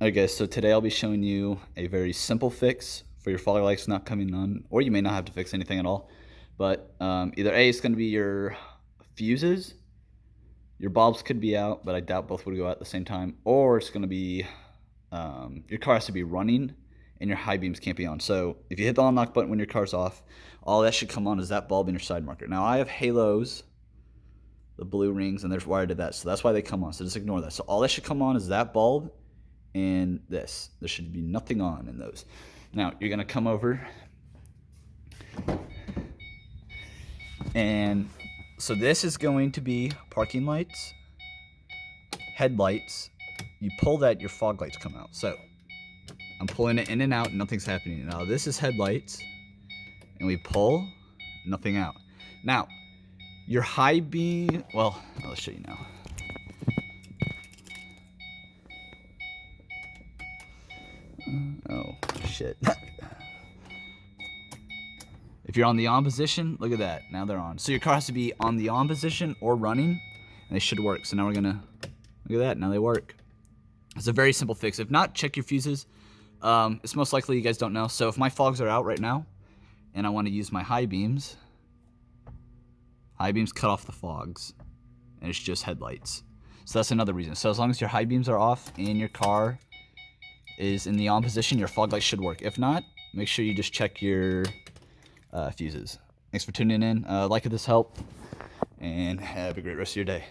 Alright guys, so today I'll be showing you a very simple fix for your fog lights not coming on, or you may not have to fix anything at all. But either A, it's going to be your fuses, your bulbs could be out, but I doubt both would go out at the same time, or it's going to be your car has to be running and your high beams can't be on. So if you hit the unlock button when your car's off, all that should come on is that bulb in your side marker. Now I have halos, the blue rings, and there's wired to that, so that's why they come on, so just ignore that. So all that should come on is that bulb and this. There should be nothing on in those. Now you're gonna come over, and so this is going to be parking lights, headlights. You pull that, your fog lights come out. So I'm pulling it in and out, nothing's happening. Now this is headlights, and we pull, nothing out. Now your high beam, well, I'll show you now. Oh, shit. If you're on the on position, look at that. Now they're on. So your car has to be on the on position or running, and they should work. So now we're gonna, look at that, now they work. It's a very simple fix. If not, check your fuses. It's most likely you guys don't know. So if my fogs are out right now, and I wanna use my high beams cut off the fogs, and it's just headlights. So that's another reason. So as long as your high beams are off and your car is in the on position, your fog light should work. If not, make sure you just check your fuses. Thanks for tuning in. Like if this helped, and have a great rest of your day.